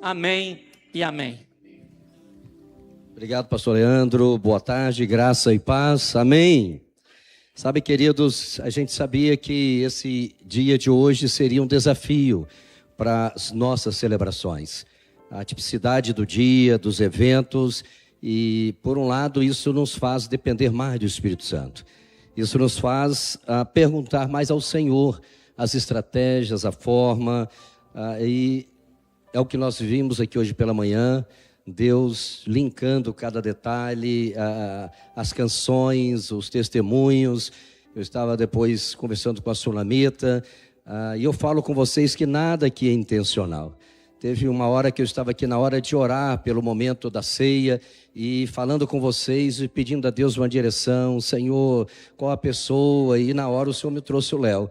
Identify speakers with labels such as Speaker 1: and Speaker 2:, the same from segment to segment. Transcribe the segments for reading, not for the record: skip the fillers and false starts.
Speaker 1: Amém e amém.
Speaker 2: Obrigado, pastor Leandro. Boa tarde, graça e paz. Amém. Sabe, queridos, a gente sabia que esse dia de hoje seria um desafio para as nossas celebrações. A tipicidade do dia, dos eventos, e por um lado isso nos faz depender mais do Espírito Santo. Isso nos faz perguntar mais ao Senhor as estratégias, a forma, e é o que nós vimos aqui hoje pela manhã. Deus linkando cada detalhe, as canções, os testemunhos. Eu estava depois conversando com a Sulamita, e eu falo com vocês que nada aqui é intencional. Teve uma hora que eu estava aqui na hora de orar pelo momento da ceia e falando com vocês e pedindo a Deus uma direção. Senhor, qual a pessoa? E na hora o Senhor me trouxe o Léo,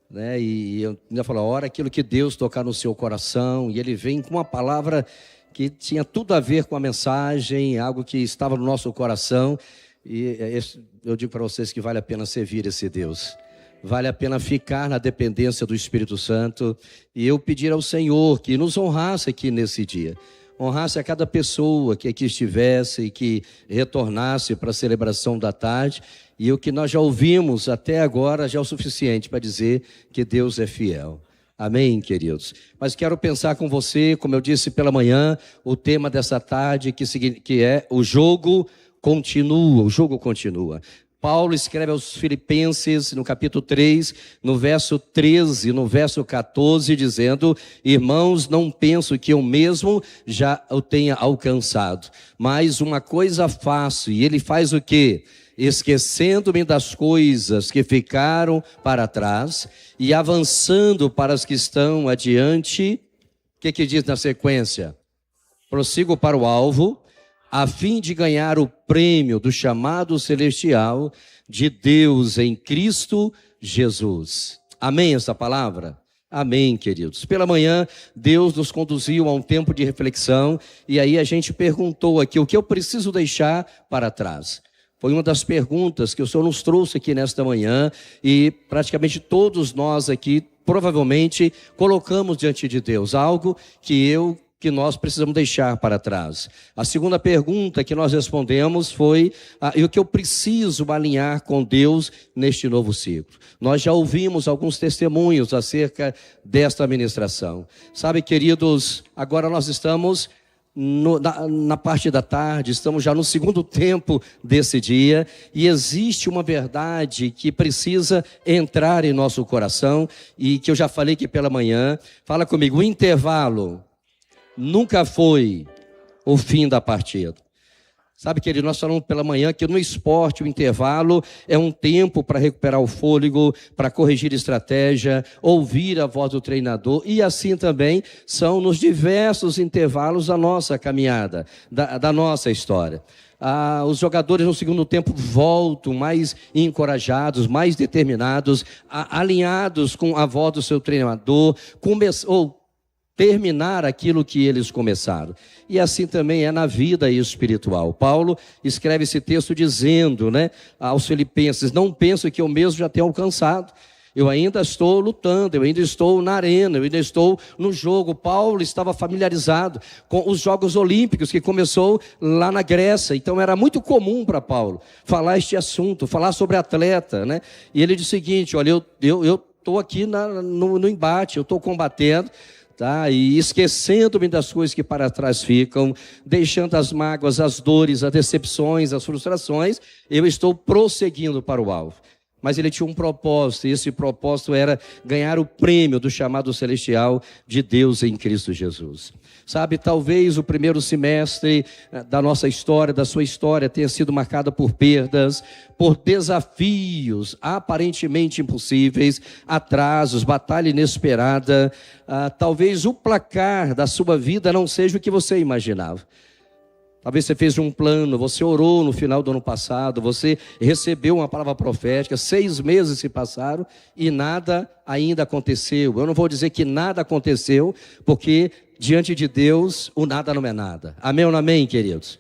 Speaker 2: né? E eu ainda falo, ora aquilo que Deus tocar no seu coração. E ele vem com uma palavra que tinha tudo a ver com a mensagem, algo que estava no nosso coração. E eu digo para vocês que vale a pena servir esse Deus. Vale a pena ficar na dependência do Espírito Santo. E eu pedir ao Senhor que nos honrasse aqui nesse dia. Honrasse a cada pessoa que aqui estivesse e que retornasse para a celebração da tarde. E o que nós já ouvimos até agora já é o suficiente para dizer que Deus é fiel. Amém, queridos? Mas quero pensar com você, como eu disse pela manhã, o tema dessa tarde que é o jogo continua. O jogo continua. Paulo escreve aos Filipenses, no capítulo 3, no verso 13, no verso 14, dizendo: irmãos, não penso que eu mesmo já o tenha alcançado, mas uma coisa faço, e ele faz o quê? Esquecendo-me das coisas que ficaram para trás e avançando para as que estão adiante. O que diz na sequência? Prossigo para o alvo, a fim de ganhar o prêmio do chamado celestial de Deus em Cristo Jesus. Amém essa palavra? Amém, queridos. Pela manhã, Deus nos conduziu a um tempo de reflexão, e aí a gente perguntou aqui, o que eu preciso deixar para trás? Foi uma das perguntas que o Senhor nos trouxe aqui nesta manhã, e praticamente todos nós aqui, provavelmente, colocamos diante de Deus algo que nós precisamos deixar para trás. A segunda pergunta que nós respondemos foi, e o que eu preciso alinhar com Deus neste novo ciclo? Nós já ouvimos alguns testemunhos acerca desta ministração. Sabe, queridos, agora nós estamos na parte da tarde, estamos já no segundo tempo desse dia, e existe uma verdade que precisa entrar em nosso coração, e que eu já falei aqui pela manhã. Fala comigo: o intervalo nunca foi o fim da partida. Sabe, querido, nós falamos pela manhã que no esporte o intervalo é um tempo para recuperar o fôlego, para corrigir estratégia, ouvir a voz do treinador, e assim também são nos diversos intervalos da nossa caminhada, da nossa história. Os jogadores no segundo tempo voltam mais encorajados, mais determinados, alinhados com a voz do seu treinador, terminar aquilo que eles começaram. E assim também é na vida espiritual. Paulo escreve esse texto dizendo, aos Filipenses: não penso que eu mesmo já tenha alcançado. Eu ainda estou lutando, eu ainda estou na arena, eu ainda estou no jogo. Paulo estava familiarizado com os Jogos Olímpicos, que começou lá na Grécia. Então era muito comum para Paulo falar este assunto, falar sobre atleta, E ele diz o seguinte: olha, eu estou aqui no embate, eu estou combatendo, e esquecendo-me das coisas que para trás ficam, deixando as mágoas, as dores, as decepções, as frustrações, eu estou prosseguindo para o alvo. Mas ele tinha um propósito, e esse propósito era ganhar o prêmio do chamado celestial de Deus em Cristo Jesus. Sabe, talvez o primeiro semestre da nossa história, da sua história, tenha sido marcada por perdas, por desafios aparentemente impossíveis, atrasos, batalha inesperada. Talvez o placar da sua vida não seja o que você imaginava. Talvez você fez um plano, você orou no final do ano passado, você recebeu uma palavra profética, 6 meses se passaram e nada ainda aconteceu. Eu não vou dizer que nada aconteceu, porque diante de Deus o nada não é nada. Amém ou não amém, queridos?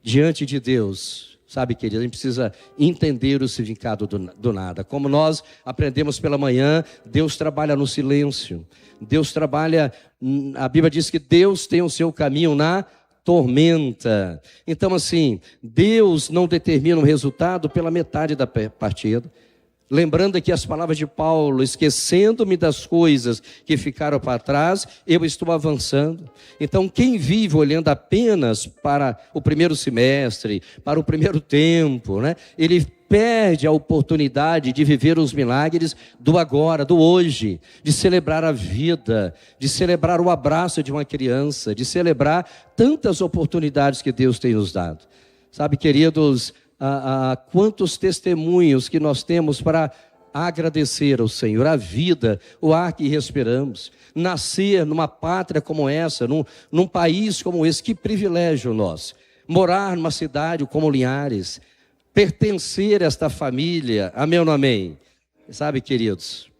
Speaker 2: Diante de Deus Sabe, querido, a gente precisa entender o significado do nada. Como nós aprendemos pela manhã, Deus trabalha no silêncio. Deus trabalha, a Bíblia diz que Deus tem o seu caminho na tormenta. Então, assim, Deus não determina um resultado pela metade da partida. Lembrando aqui as palavras de Paulo, esquecendo-me das coisas que ficaram para trás, eu estou avançando. Então, quem vive olhando apenas para o primeiro semestre, para o primeiro tempo, né? Ele perde a oportunidade de viver os milagres do agora, do hoje, de celebrar a vida, de celebrar o abraço de uma criança, de celebrar tantas oportunidades que Deus tem nos dado. Sabe, queridos, quantos testemunhos que nós temos para agradecer ao Senhor, a vida, o ar que respiramos, nascer numa pátria como essa, num país como esse, que privilégio nosso, morar numa cidade como Linhares, pertencer a esta família, amém ou não amém? Sabe, queridos,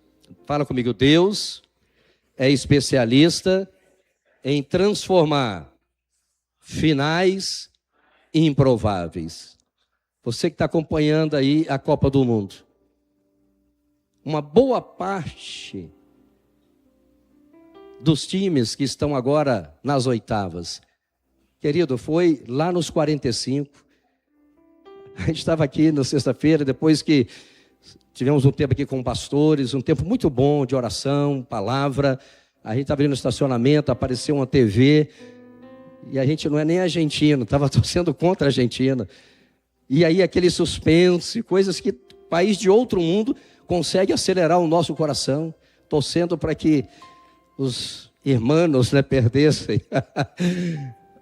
Speaker 2: fala comigo, Deus é especialista em transformar finais improváveis. Você que está acompanhando aí a Copa do Mundo, uma boa parte dos times que estão agora nas oitavas, querido, foi lá nos 45. A gente estava aqui na sexta-feira, depois que tivemos um tempo aqui com pastores, um tempo muito bom de oração, palavra. A gente estava ali no estacionamento, apareceu uma TV, e a gente não é nem argentino, estava torcendo contra a Argentina. E aí aquele suspense, coisas que país de outro mundo consegue acelerar o nosso coração, torcendo para que os irmãos, né, perdessem.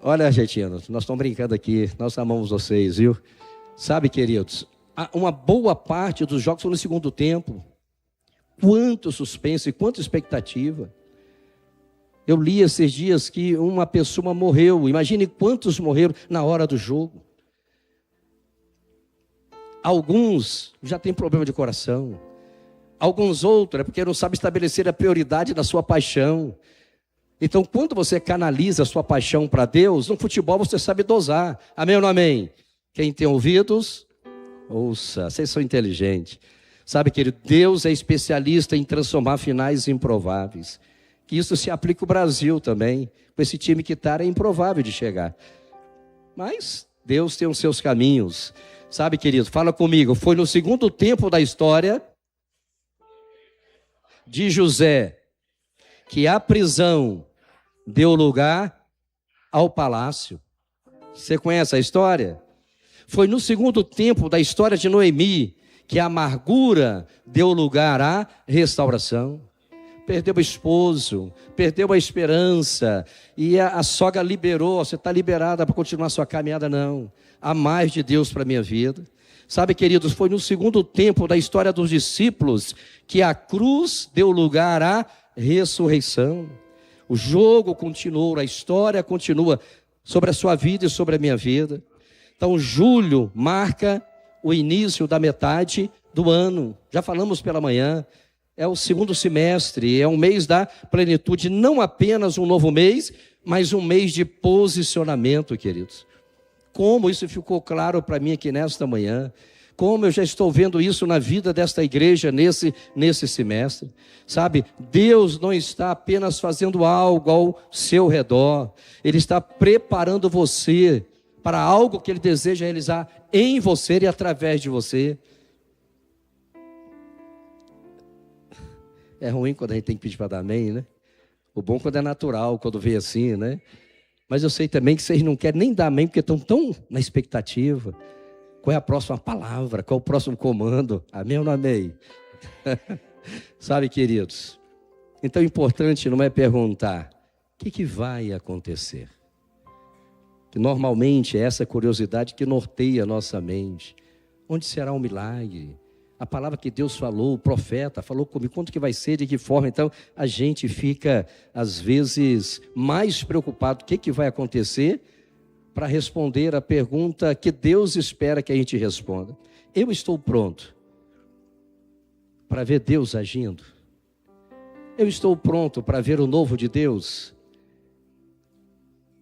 Speaker 2: Olha, argentinos, nós estamos brincando aqui, nós amamos vocês, viu? Sabe, queridos, uma boa parte dos jogos foram no segundo tempo. Quanto suspense, quanta expectativa. Eu li esses dias que uma pessoa morreu, imagine quantos morreram na hora do jogo. Alguns já têm problema de coração. Alguns outros é porque não sabem estabelecer a prioridade da sua paixão. Então, quando você canaliza a sua paixão para Deus, no futebol você sabe dosar. Amém ou não amém? Quem tem ouvidos, ouça. Vocês são inteligentes. Sabe, querido, Deus é especialista em transformar finais improváveis. Que isso se aplica ao Brasil também. Com esse time que está, é improvável de chegar. Mas Deus tem os seus caminhos. Sabe, querido, fala comigo, foi no segundo tempo da história de José que a prisão deu lugar ao palácio. Você conhece a história? Foi no segundo tempo da história de Noemi que a amargura deu lugar à restauração. Perdeu o esposo, perdeu a esperança, e a sogra liberou, você está liberada para continuar a sua caminhada, não. Há mais de Deus para a minha vida. Sabe, queridos, foi no segundo tempo da história dos discípulos que a cruz deu lugar à ressurreição. O jogo continuou, a história continua sobre a sua vida e sobre a minha vida. Então, julho marca o início da metade do ano. Já falamos pela manhã. É o segundo semestre, é um mês da plenitude, não apenas um novo mês, mas um mês de posicionamento, queridos. Como isso ficou claro para mim aqui nesta manhã, como eu já estou vendo isso na vida desta igreja nesse semestre. Sabe, Deus não está apenas fazendo algo ao seu redor, Ele está preparando você para algo que Ele deseja realizar em você e através de você. É ruim quando a gente tem que pedir para dar amém, né? O bom quando é natural, quando vem assim, né? Mas eu sei também que vocês não querem nem dar amém, porque estão tão na expectativa. Qual é a próxima palavra? Qual é o próximo comando? Amém ou não amém? Sabe, queridos? Então, o importante não é perguntar o que vai acontecer. Que normalmente é essa curiosidade que norteia a nossa mente. Onde será o milagre? A palavra que Deus falou, o profeta falou comigo, quanto que vai ser, de que forma? Então, a gente fica, às vezes, mais preocupado. O que vai acontecer para responder a pergunta que Deus espera que a gente responda. Eu estou pronto para ver Deus agindo. Eu estou pronto para ver o novo de Deus.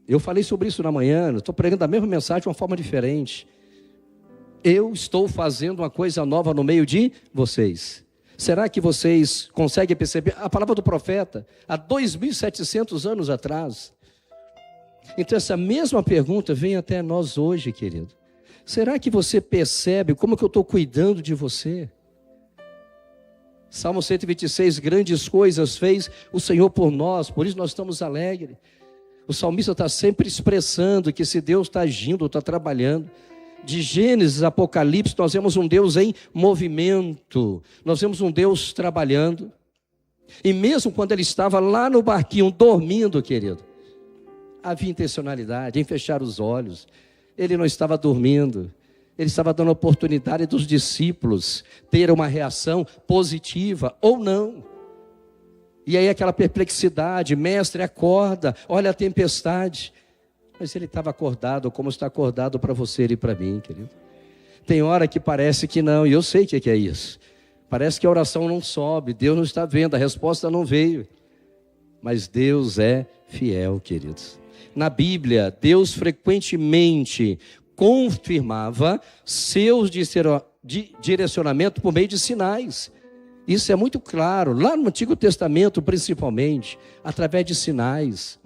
Speaker 2: Eu falei sobre isso na manhã, estou pregando a mesma mensagem de uma forma diferente. eu estou fazendo uma coisa nova no meio de vocês. Será que vocês conseguem perceber a palavra do profeta há 2.700 anos atrás? Então essa mesma pergunta vem até nós hoje, querido. Será que você percebe como que eu estou cuidando de você? Salmo 126, grandes coisas fez o Senhor por nós, por isso nós estamos alegres. O salmista está sempre expressando que se Deus está agindo, está trabalhando. De Gênesis a Apocalipse, nós vemos um Deus em movimento, nós vemos um Deus trabalhando. E mesmo quando ele estava lá no barquinho dormindo, querido, havia intencionalidade em fechar os olhos. Ele não estava dormindo, ele estava dando oportunidade dos discípulos ter uma reação positiva ou não. E aí aquela perplexidade, mestre, acorda, olha a tempestade. Mas ele estava acordado, como está acordado para você e para mim, querido. Tem hora que parece que não, e eu sei o que é isso. Parece que a oração não sobe, Deus não está vendo, a resposta não veio. Mas Deus é fiel, queridos. Na Bíblia, Deus frequentemente confirmava seus direcionamentos por meio de sinais. Isso é muito claro, lá no Antigo Testamento principalmente, através de sinais.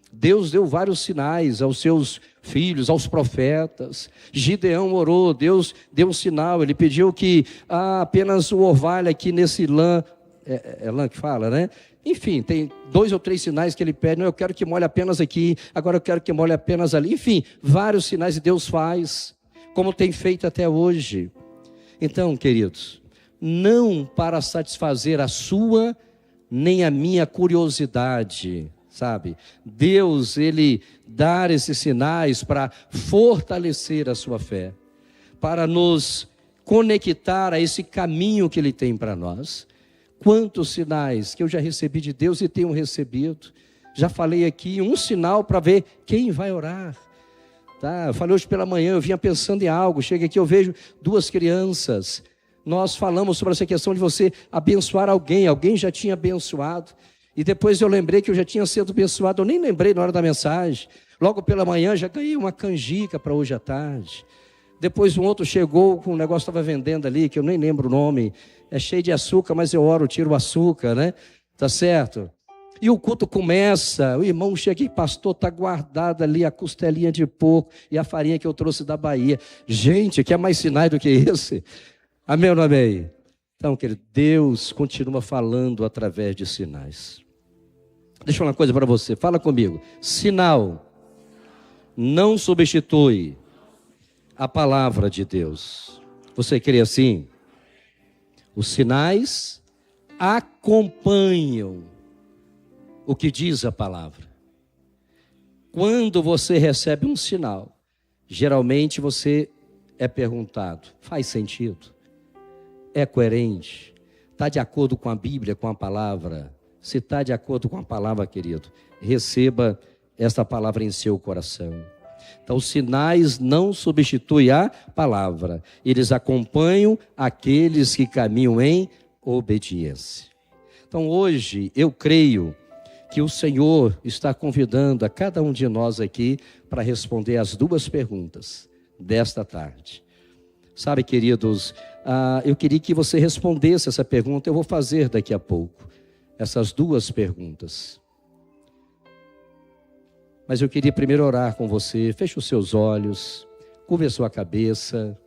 Speaker 2: Deus deu vários sinais aos seus filhos, aos profetas. Gideão orou, Deus deu um sinal, ele pediu que apenas o orvalho aqui nesse lã, é lã que fala, né? Enfim, tem 2 ou 3 sinais que ele pede, não, eu quero que molhe apenas aqui, agora eu quero que molhe apenas ali. Enfim, vários sinais que Deus faz, como tem feito até hoje. Então, queridos, não para satisfazer a sua, nem a minha curiosidade, sabe? Deus, ele dá esses sinais para fortalecer a sua fé, para nos conectar a esse caminho que ele tem para nós. Quantos sinais que eu já recebi de Deus e tenho recebido. Já falei aqui, um sinal para ver quem vai orar. Tá? Eu falei hoje pela manhã, eu vinha pensando em algo, chega aqui, eu vejo 2 crianças. Nós falamos sobre essa questão de você abençoar alguém já tinha abençoado. E depois eu lembrei que eu já tinha sido abençoado, eu nem lembrei na hora da mensagem. Logo pela manhã já ganhei uma canjica para hoje à tarde. Depois um outro chegou com um negócio que estava vendendo ali, que eu nem lembro o nome. É cheio de açúcar, mas eu oro, tiro o açúcar, né? Tá certo? E o culto começa, o irmão chega aqui, pastor, está guardada ali a costelinha de porco e a farinha que eu trouxe da Bahia. Gente, quer mais sinais do que esse? Amém ou não amém? Então, querido, Deus continua falando através de sinais. Deixa eu falar uma coisa para você, fala comigo. Sinal não substitui a palavra de Deus. Você crê assim? Os sinais acompanham o que diz a palavra. Quando você recebe um sinal, geralmente você é perguntado, faz sentido? É coerente? Está de acordo com a Bíblia, com a palavra? Se está de acordo com a palavra, querido, receba esta palavra em seu coração. Então, os sinais não substituem a palavra. Eles acompanham aqueles que caminham em obediência. Então, hoje, eu creio que o Senhor está convidando a cada um de nós aqui para responder as 2 perguntas desta tarde. Sabe, queridos, eu queria que você respondesse essa pergunta. Eu vou fazer daqui a pouco essas 2 perguntas. Mas eu queria primeiro orar com você. Feche os seus olhos, curve a sua cabeça.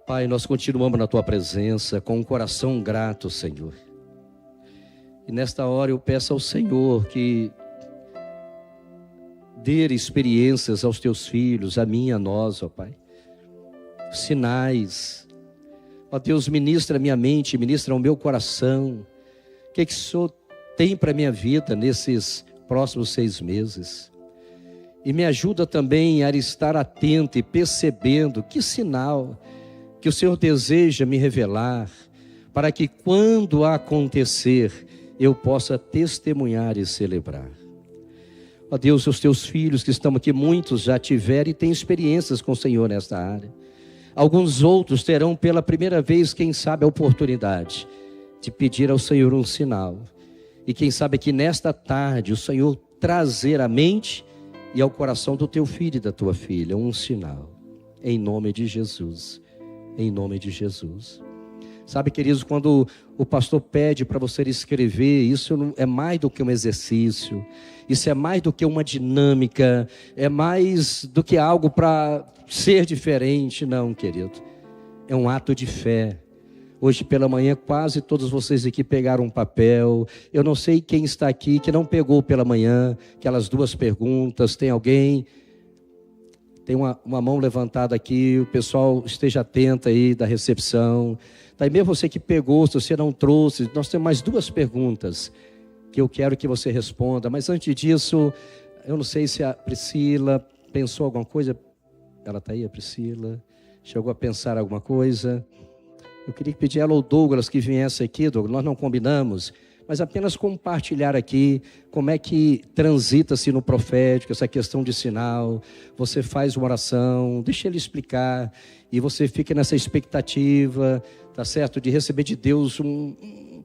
Speaker 2: Pai, nós continuamos na Tua presença com um coração grato, Senhor. E nesta hora eu peço ao Senhor que dê experiências aos Teus filhos, a mim e a nós, ó Pai. Sinais. Ó Deus, ministra a minha mente, ministra o meu coração. O que o Senhor tem para a minha vida nesses próximos 6 meses. E me ajuda também a estar atento e percebendo que sinal que o Senhor deseja me revelar, para que quando acontecer, eu possa testemunhar e celebrar. Ó Deus, os teus filhos que estão aqui, muitos já tiveram e têm experiências com o Senhor nesta área. Alguns outros terão pela primeira vez, quem sabe, a oportunidade de pedir ao Senhor um sinal. E quem sabe que nesta tarde o Senhor trazer à mente e ao coração do teu filho e da tua filha um sinal. em nome de Jesus. Em nome de Jesus. Sabe, queridos, quando o pastor pede para você escrever, isso não é mais do que um exercício, isso é mais do que uma dinâmica, é mais do que algo para ser diferente, não, querido. É um ato de fé. Hoje pela manhã quase todos vocês aqui pegaram um papel. Eu não sei quem está aqui que não pegou pela manhã aquelas 2 perguntas. Tem alguém? Tem uma mão levantada aqui, o pessoal esteja atento aí da recepção. Daí mesmo você que pegou, se você não trouxe, nós temos mais 2 perguntas que eu quero que você responda. Mas antes disso, eu não sei se a Priscila pensou alguma coisa. Ela está aí, a Priscila? Chegou a pensar alguma coisa? Eu queria pedir ela ou Douglas que viesse aqui, Douglas, nós não combinamos, mas apenas compartilhar aqui como é que transita-se no profético, essa questão de sinal. Você faz uma oração, deixa ele explicar, e você fica nessa expectativa, tá certo? De receber de Deus um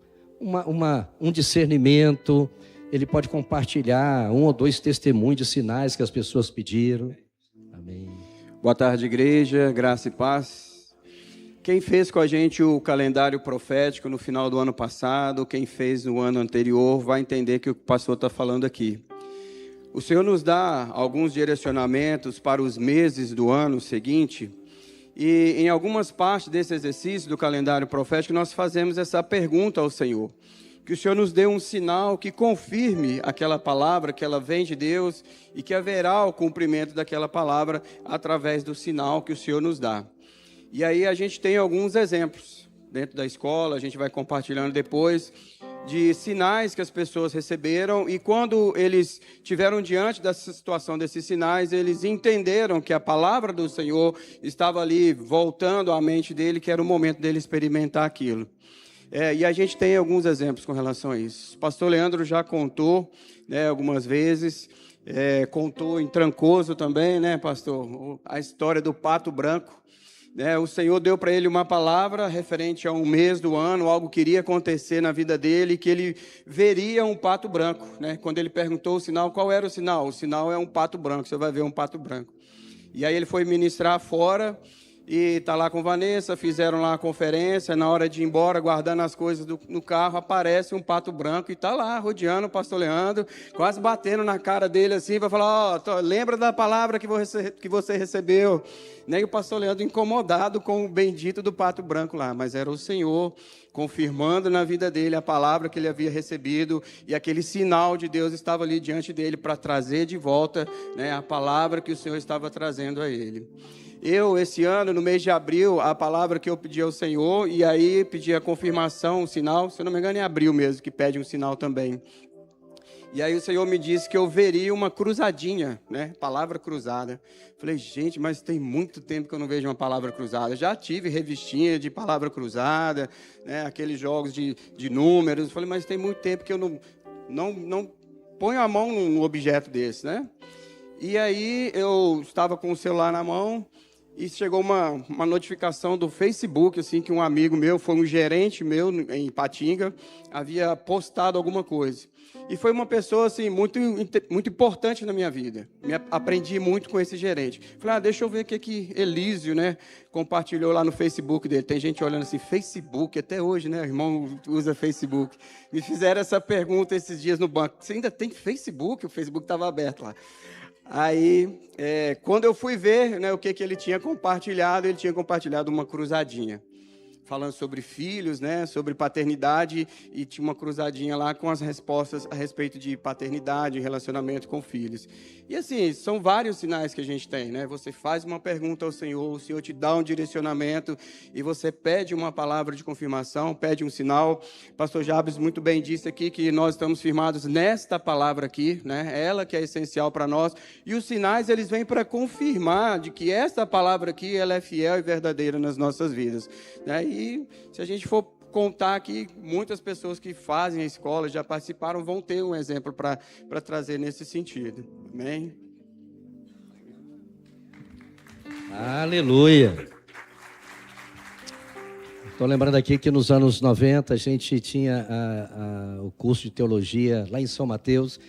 Speaker 2: discernimento. Ele pode compartilhar 1 ou 2 testemunhos de sinais que as pessoas pediram. Amém.
Speaker 3: Boa tarde, igreja, graça e paz. Quem fez com a gente o calendário profético no final do ano passado, quem fez no ano anterior, vai entender que o pastor está falando aqui. O Senhor nos dá alguns direcionamentos para os meses do ano seguinte, e em algumas partes desse exercício do calendário profético, nós fazemos essa pergunta ao Senhor. Que o Senhor nos dê um sinal que confirme aquela palavra, que ela vem de Deus, e que haverá o cumprimento daquela palavra através do sinal que o Senhor nos dá. E aí a gente tem alguns exemplos dentro da escola, a gente vai compartilhando depois, de sinais que as pessoas receberam, e quando eles tiveram diante dessa situação desses sinais, eles entenderam que a palavra do Senhor estava ali voltando à mente dele, que era o momento dele experimentar aquilo. E a gente tem alguns exemplos com relação a isso. O pastor Leandro já contou, né, algumas vezes, contou em Trancoso também, né, pastor? A história do pato branco. O Senhor deu para ele uma palavra referente a um mês do ano, algo que iria acontecer na vida dele, que ele veria um pato branco. Né? Quando ele perguntou o sinal, qual era o sinal? O sinal é um pato branco, você vai ver um pato branco. E aí ele foi ministrar fora e está lá com Vanessa, fizeram lá a conferência, na hora de ir embora, guardando as coisas no carro, aparece um pato branco e está lá, rodeando o pastor Leandro, quase batendo na cara dele assim, para falar, lembra da palavra que você recebeu. E o pastor Leandro incomodado com o bendito do pato branco lá, mas era o Senhor confirmando na vida dele a palavra que ele havia recebido, e aquele sinal de Deus estava ali diante dele para trazer de volta, né, a palavra que o Senhor estava trazendo a ele. Esse ano, no mês de abril, a palavra que eu pedi ao Senhor, e aí pedi a confirmação, um sinal, se eu não me engano é abril mesmo, que pede um sinal também. E aí o Senhor me disse que eu veria uma cruzadinha, né? Palavra cruzada. Falei, gente, mas tem muito tempo que eu não vejo uma palavra cruzada. Já tive revistinha de palavra cruzada, né? Aqueles jogos de números. Falei, mas tem muito tempo que eu não ponho a mão num objeto desse, né? E aí eu estava com o celular na mão e chegou uma notificação do Facebook, assim, que um amigo meu, foi um gerente meu em Ipatinga, havia postado alguma coisa. E foi uma pessoa assim, muito importante na minha vida. Aprendi muito com esse gerente. Falei, deixa eu ver o que Elísio, né, compartilhou lá no Facebook dele. Tem gente olhando assim, Facebook, até hoje, né? O irmão usa Facebook. Me fizeram essa pergunta esses dias no banco. Você ainda tem Facebook? O Facebook estava aberto lá. Aí, quando eu fui ver, né, o que ele tinha compartilhado uma cruzadinha. Falando sobre filhos, né, sobre paternidade, e tinha uma cruzadinha lá com as respostas a respeito de paternidade, relacionamento com filhos. E assim, são vários sinais que a gente tem, né? Você faz uma pergunta ao Senhor, o Senhor te dá um direcionamento, e você pede uma palavra de confirmação, pede um sinal. Pastor Jabes muito bem disse aqui que nós estamos firmados nesta palavra aqui, né? Ela que é essencial para nós. E os sinais, eles vêm para confirmar de que esta palavra aqui, ela é fiel e verdadeira nas nossas vidas, né? E se a gente for contar aqui, muitas pessoas que fazem a escola, já participaram, vão ter um exemplo para trazer nesse sentido. Amém?
Speaker 2: Aleluia! Estou lembrando aqui que nos anos 90 a gente tinha o curso de teologia lá em São Mateus,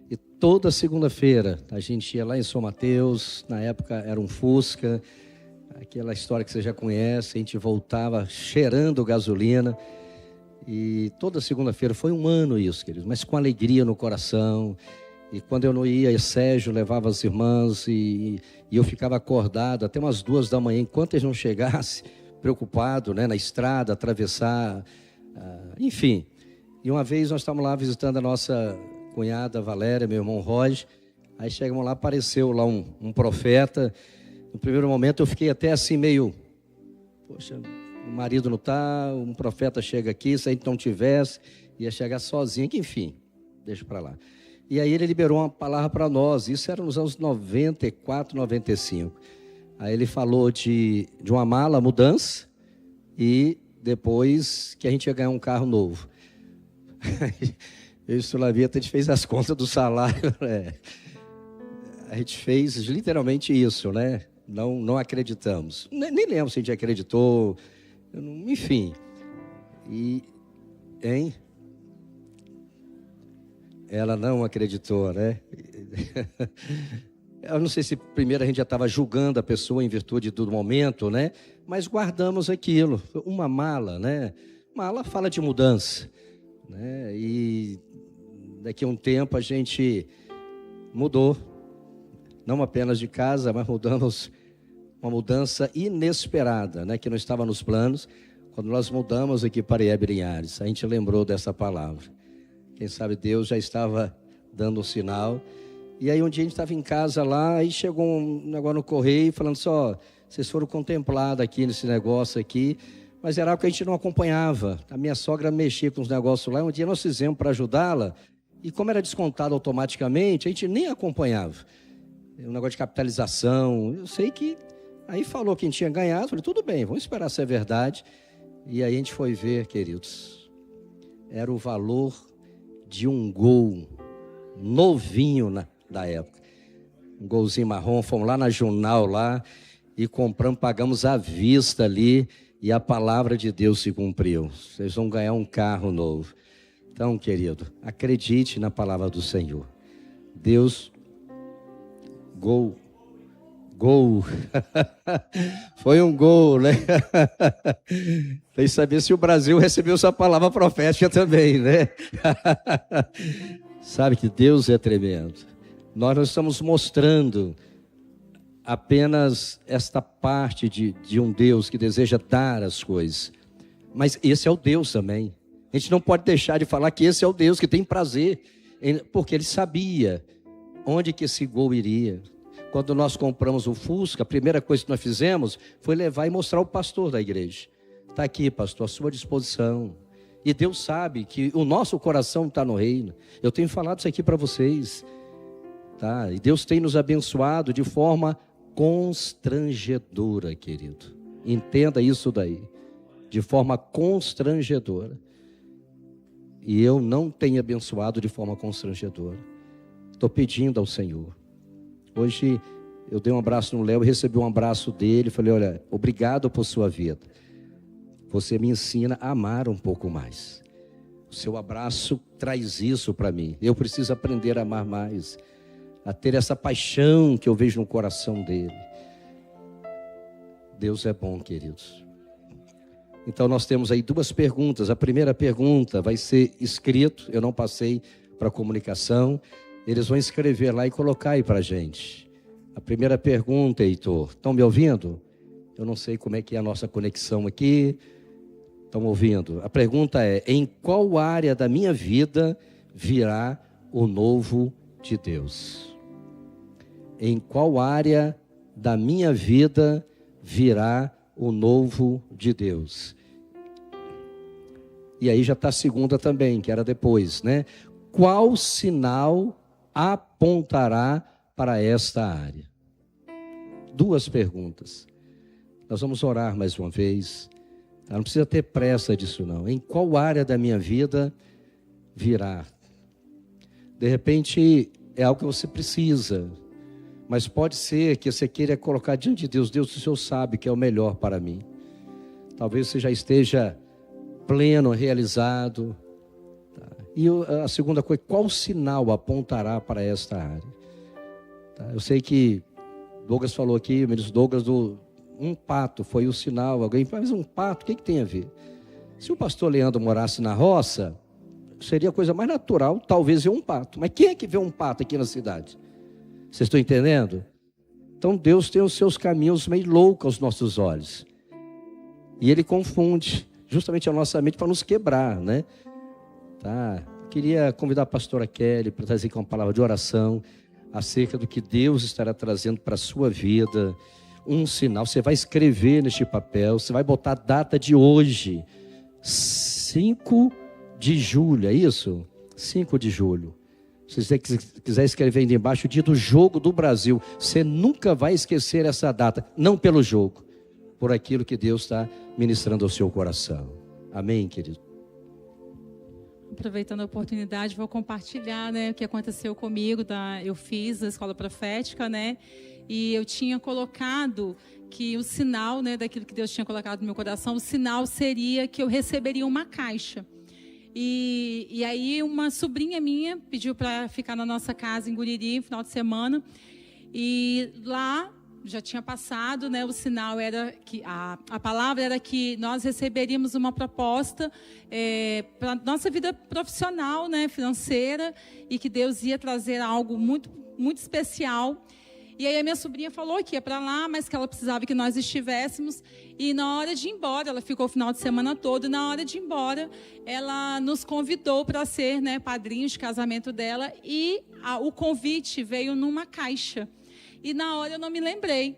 Speaker 2: e toda segunda-feira a gente ia lá em São Mateus, na época era um Fusca, aquela história que você já conhece, a gente voltava cheirando gasolina. E toda segunda-feira, foi um ano isso, queridos, mas com alegria no coração. E quando eu não ia, Sérgio levava as irmãs e eu ficava acordado até umas 2 da manhã, enquanto eles não chegassem, preocupado, né, na estrada, atravessar, enfim. E uma vez nós estávamos lá visitando a nossa cunhada Valéria, meu irmão Roger. Aí chegamos lá, apareceu lá um profeta. No primeiro momento eu fiquei até assim meio, poxa, o marido não está, um profeta chega aqui, se a gente não tivesse, ia chegar sozinho, que enfim, deixa para lá. E aí ele liberou uma palavra para nós, isso era nos anos 94, 95. Aí ele falou de uma mala, mudança, e depois que a gente ia ganhar um carro novo. Eu e o Sulavita, a gente fez as contas do salário, né? A gente fez literalmente isso, né? Não acreditamos. Nem lembro se a gente acreditou, enfim. Hein? Ela não acreditou, né? Eu não sei se primeiro a gente já estava julgando a pessoa em virtude do momento, né? Mas guardamos aquilo. Uma mala, né? Mala fala de mudança, né? E daqui a um tempo a gente mudou. Não apenas de casa, mas mudamos, uma mudança inesperada, né? Que não estava nos planos. Quando nós mudamos aqui para Heber Linhares, a gente lembrou dessa palavra. Quem sabe Deus já estava dando um sinal. E aí um dia a gente estava em casa lá, aí chegou um negócio no correio falando assim, ó, vocês foram contemplados aqui nesse negócio aqui, mas era algo que a gente não acompanhava. A minha sogra mexia com os negócios lá, um dia nós fizemos para ajudá-la, e como era descontado automaticamente, a gente nem acompanhava. Um negócio de capitalização, eu sei que... Aí falou que a gente tinha ganhado, falei, tudo bem, vamos esperar se é verdade. E aí a gente foi ver, queridos, era o valor de um Gol novinho da época. Um Golzinho marrom, fomos lá na Junal lá e compramos, pagamos à vista ali e a palavra de Deus se cumpriu. Vocês vão ganhar um carro novo. Então, querido, acredite na palavra do Senhor. Deus, Gol. Foi um gol, né? Tem que saber se o Brasil recebeu essa palavra profética também, né? Sabe que Deus é tremendo. Nós não estamos mostrando apenas esta parte de um Deus que deseja dar as coisas. Mas esse é o Deus também. A gente não pode deixar de falar que esse é o Deus que tem prazer. Porque Ele sabia onde que esse gol iria. Quando nós compramos o Fusca, a primeira coisa que nós fizemos foi levar e mostrar ao pastor da igreja. Está aqui, pastor, à sua disposição. E Deus sabe que o nosso coração está no reino. Eu tenho falado isso aqui para vocês. Tá? E Deus tem nos abençoado de forma constrangedora, querido. Entenda isso daí. De forma constrangedora. E eu não tenho abençoado de forma constrangedora. Estou pedindo ao Senhor. Hoje eu dei um abraço no Léo, recebi um abraço dele, falei, olha, obrigado por sua vida. Você me ensina a amar um pouco mais. O seu abraço traz isso para mim. Eu preciso aprender a amar mais, a ter essa paixão que eu vejo no coração dele. Deus é bom, queridos. Então nós temos aí 2 perguntas. A primeira pergunta vai ser escrito, eu não passei para comunicação. Eles vão escrever lá e colocar aí para a gente. A primeira pergunta, Heitor. Estão me ouvindo? Eu não sei como é que é a nossa conexão aqui. Estão ouvindo? A pergunta é, em qual área da minha vida virá o novo de Deus? Em qual área da minha vida virá o novo de Deus? E aí já está a segunda também, que era depois, né? Qual sinal apontará para esta área? 2 perguntas. Nós vamos orar mais uma vez. Não precisa ter pressa disso não. Em qual área da minha vida virá? De repente é algo que você precisa, mas pode ser que você queira colocar diante de Deus. Deus, o Senhor sabe que é o melhor para mim. Talvez você já esteja pleno, realizado. E a segunda coisa, qual sinal apontará para esta área? Eu sei que Douglas falou aqui, o ministro Douglas, um pato foi o sinal. Alguém fala, mas um pato, o que tem a ver? Se o pastor Leandro morasse na roça, seria a coisa mais natural, talvez ver um pato. Mas quem é que vê um pato aqui na cidade? Vocês estão entendendo? Então Deus tem os seus caminhos meio loucos aos nossos olhos. E Ele confunde justamente a nossa mente para nos quebrar, né? Tá? Queria convidar a pastora Kelly para trazer aqui uma palavra de oração acerca do que Deus estará trazendo para a sua vida. Um sinal, você vai escrever neste papel, você vai botar a data de hoje, 5 de julho, é isso? 5 de julho. Se você quiser escrever ainda embaixo, o dia do jogo do Brasil, você nunca vai esquecer essa data, não pelo jogo, por aquilo que Deus está ministrando ao seu coração. Amém, querido?
Speaker 4: Aproveitando a oportunidade, vou compartilhar, né, o que aconteceu comigo. Eu fiz a escola profética, né, e eu tinha colocado que o sinal, né, daquilo que Deus tinha colocado no meu coração, o sinal seria que eu receberia uma caixa. E aí uma sobrinha minha pediu para ficar na nossa casa em Guriri, no final de semana, e lá já tinha passado, né, o sinal era que a palavra era que nós receberíamos uma proposta para a nossa vida profissional, né, financeira, e que Deus ia trazer algo muito, muito especial. E aí a minha sobrinha falou que ia para lá, mas que ela precisava que nós estivéssemos. E na hora de ir embora, ela ficou o final de semana todo, e na hora de ir embora, ela nos convidou para ser, né, padrinhos de casamento dela, e o convite veio numa caixa. E na hora eu não me lembrei,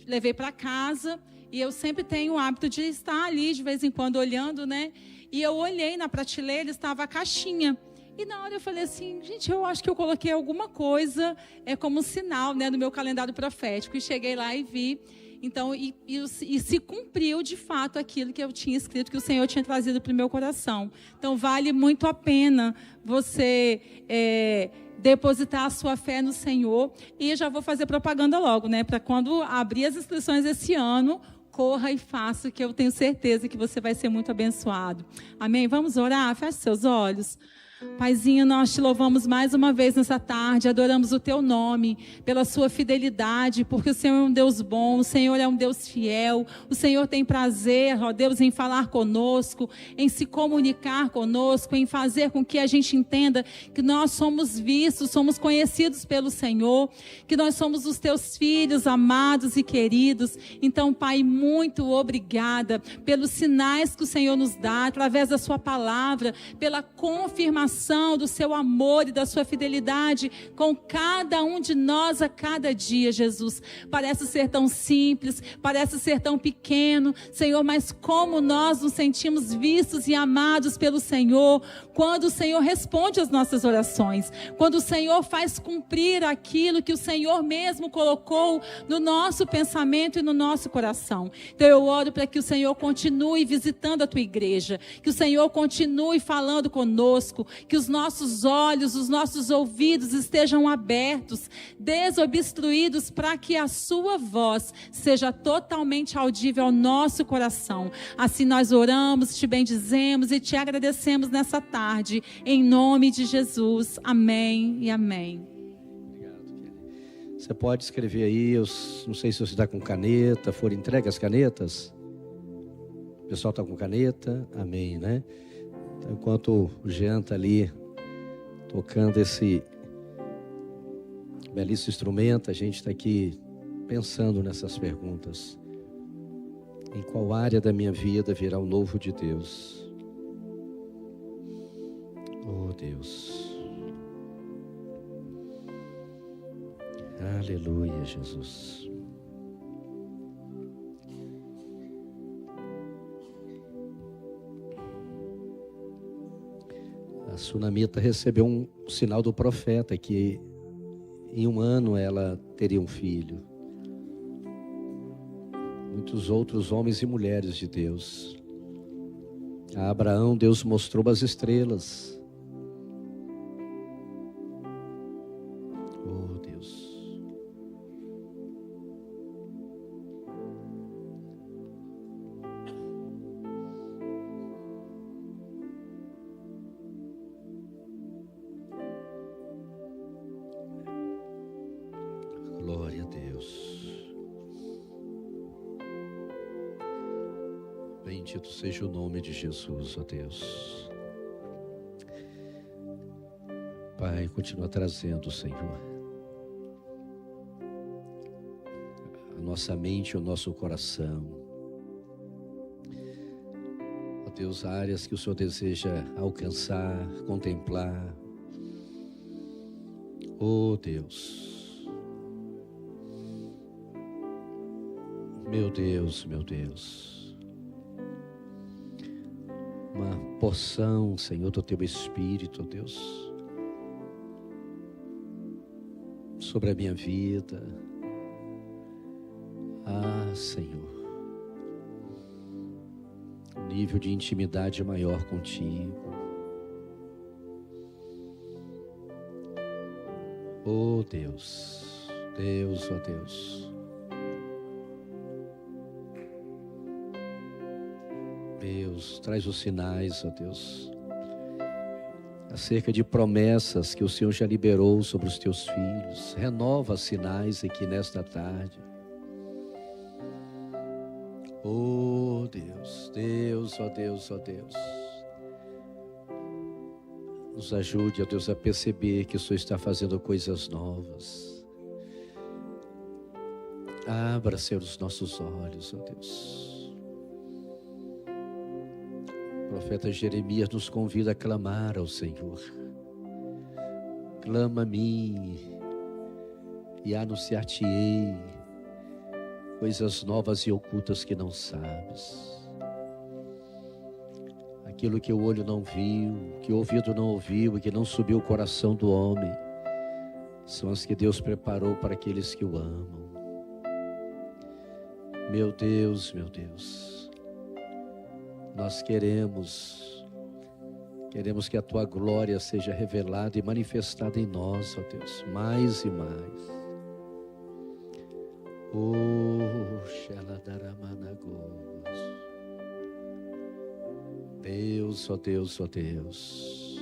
Speaker 4: levei para casa, e eu sempre tenho o hábito de estar ali de vez em quando olhando, né? E eu olhei na prateleira, estava a caixinha. E na hora eu falei assim, gente, eu acho que eu coloquei alguma coisa como um sinal, né, no meu calendário profético. E cheguei lá e vi. Então, e se cumpriu de fato aquilo que eu tinha escrito, que o Senhor tinha trazido para o meu coração. Então, vale muito a pena você depositar a sua fé no Senhor. E já vou fazer propaganda logo, né? Para quando abrir as inscrições esse ano, corra e faça, que eu tenho certeza que você vai ser muito abençoado. Amém? Vamos orar? Feche seus olhos. Paizinho, nós te louvamos mais uma vez nessa tarde, adoramos o teu nome, pela sua fidelidade, porque o Senhor é um Deus bom, o Senhor é um Deus fiel, o Senhor tem prazer, ó Deus, em falar conosco, em se comunicar conosco, em fazer com que a gente entenda que nós somos vistos, somos conhecidos pelo Senhor, que nós somos os teus filhos amados e queridos. Então, Pai, muito obrigada pelos sinais que o Senhor nos dá, através da sua palavra, pela confirmação do seu amor e da sua fidelidade com cada um de nós a cada dia, Jesus. Parece ser tão simples, parece ser tão pequeno, Senhor, mas como nós nos sentimos vistos e amados pelo Senhor, quando o Senhor responde às nossas orações, quando o Senhor faz cumprir aquilo que o Senhor mesmo colocou no nosso pensamento e no nosso coração. Então eu oro para que o Senhor continue visitando a tua igreja, que o Senhor continue falando conosco, que os nossos olhos, os nossos ouvidos estejam abertos, desobstruídos, para que a sua voz seja totalmente audível ao nosso coração. Assim nós oramos, te bendizemos e te agradecemos nessa tarde, em nome de Jesus. Amém e amém.
Speaker 2: Obrigado, querido. Você pode escrever aí, eu não sei se você está com caneta, foram entregue as canetas? O pessoal está com caneta? Amém, né? Então, enquanto o Jean está ali tocando esse belíssimo instrumento, a gente está aqui pensando nessas perguntas. Em qual área da minha vida virá o novo de Deus? Oh Deus. Aleluia, Jesus. A Sunamita recebeu um sinal do profeta que em um ano ela teria um filho. Muitos outros homens e mulheres de Deus. A Abraão, Deus mostrou as estrelas. Oh Deus. Glória a Deus. Bendito seja o nome de Jesus, ó Deus. Pai, continua trazendo, Senhor, a nossa mente e o nosso coração, ó Deus, áreas que o Senhor deseja alcançar, contemplar. Ó Deus, meu Deus, meu Deus. Uma porção, Senhor, do Teu Espírito, ó Deus, sobre a minha vida. Ah, Senhor, um nível de intimidade maior contigo. Oh Deus, Deus, oh Deus. Deus, traz os sinais, ó Deus, acerca de promessas que o Senhor já liberou sobre os teus filhos. Renova os sinais aqui nesta tarde. Oh Deus, Deus, ó Deus, ó Deus. Nos ajude, ó Deus, a perceber que o Senhor está fazendo coisas novas. Abra, Senhor, os nossos olhos, ó Deus. O profeta Jeremias nos convida a clamar ao Senhor. Clama a mim e anunciar-te-ei coisas novas e ocultas que não sabes. Aquilo que o olho não viu, que o ouvido não ouviu e que não subiu o coração do homem, são as que Deus preparou para aqueles que o amam. Meu Deus, meu Deus. Nós queremos que a Tua glória seja revelada e manifestada em nós, ó Deus, mais e mais. Oh, Shaladaramanago. Deus, ó Deus, ó Deus.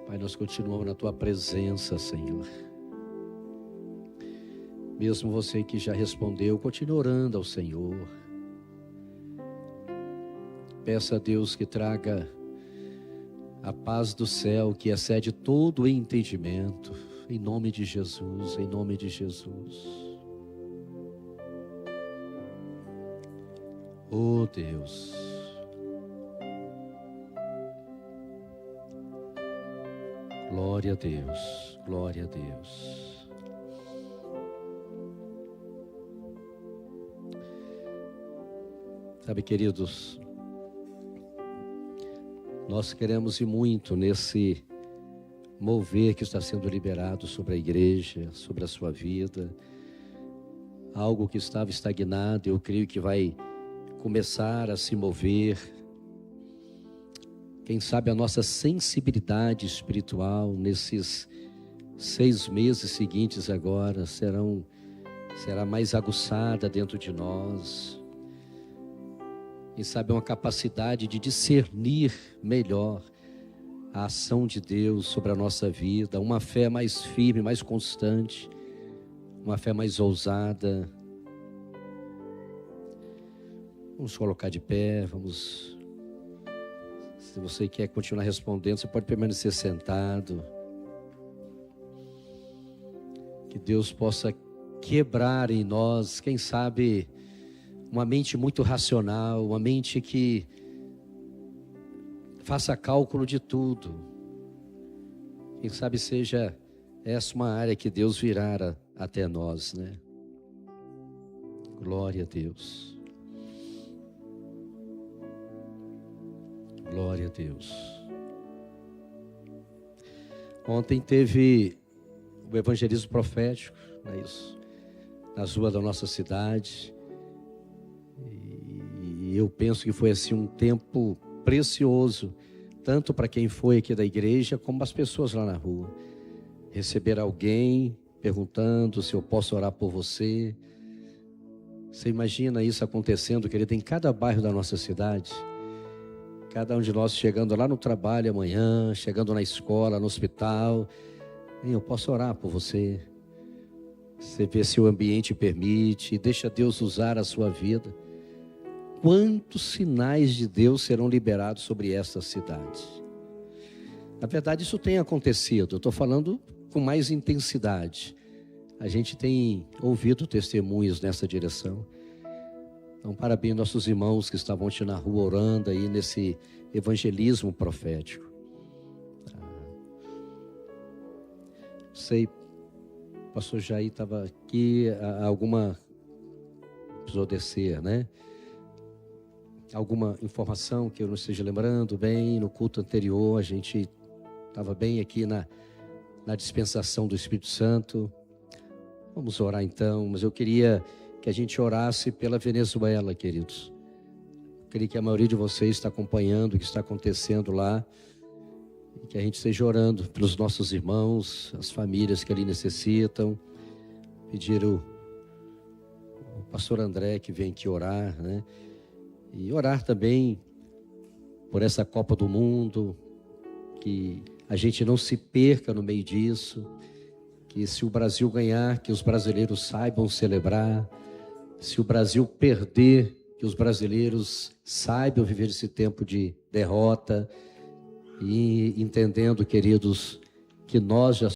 Speaker 2: Pai, nós continuamos na Tua presença, Senhor. Mesmo você que já respondeu, continue orando ao Senhor. Peça a Deus que traga a paz do céu, que excede todo o entendimento, em nome de Jesus, em nome de Jesus. Oh Deus, glória a Deus, glória a Deus. Sabe, queridos, nós queremos ir muito nesse mover que está sendo liberado sobre a igreja, sobre a sua vida. Algo que estava estagnado, eu creio que vai começar a se mover. Quem sabe a nossa sensibilidade espiritual nesses 6 meses seguintes agora será mais aguçada dentro de nós. Quem sabe uma capacidade de discernir melhor a ação de Deus sobre a nossa vida, uma fé mais firme, mais constante, uma fé mais ousada. Vamos colocar de pé, vamos. Se você quer continuar respondendo, você pode permanecer sentado. Que Deus possa quebrar em nós, quem sabe, uma mente muito racional, uma mente que faça cálculo de tudo. Quem sabe seja essa uma área que Deus virara até nós, né? Glória a Deus. Glória a Deus. Ontem teve o evangelismo profético, não é isso? Nas ruas da nossa cidade. E eu penso que foi assim um tempo precioso, tanto para quem foi aqui da igreja, como as pessoas lá na rua. Receber alguém perguntando se eu posso orar por você. Você imagina isso acontecendo, querido, em cada bairro da nossa cidade? Cada um de nós chegando lá no trabalho amanhã, chegando na escola, no hospital. Eu posso orar por você. Você vê se o ambiente permite, deixa Deus usar a sua vida. quantos sinais de Deus serão liberados sobre esta cidade. Na verdade, isso tem acontecido. Eu estou falando com mais intensidade. A gente tem ouvido testemunhos nessa direção. Então, parabéns aos nossos irmãos que estavam ontem na rua orando aí nesse evangelismo profético. Sei, o pastor Jair estava aqui, precisou descer, né? Alguma informação que eu não esteja lembrando bem, no culto anterior a gente estava bem aqui na dispensação do Espírito Santo. Vamos orar então, mas eu queria que a gente orasse pela Venezuela, queridos. Eu creio que a maioria de vocês está acompanhando o que está acontecendo lá, e que a gente esteja orando pelos nossos irmãos, as famílias que ali necessitam. Pedir o pastor André que vem aqui orar, né? E orar também por essa Copa do Mundo, que a gente não se perca no meio disso, que se o Brasil ganhar, que os brasileiros saibam celebrar, se o Brasil perder, que os brasileiros saibam viver esse tempo de derrota, e entendendo, queridos, que nós já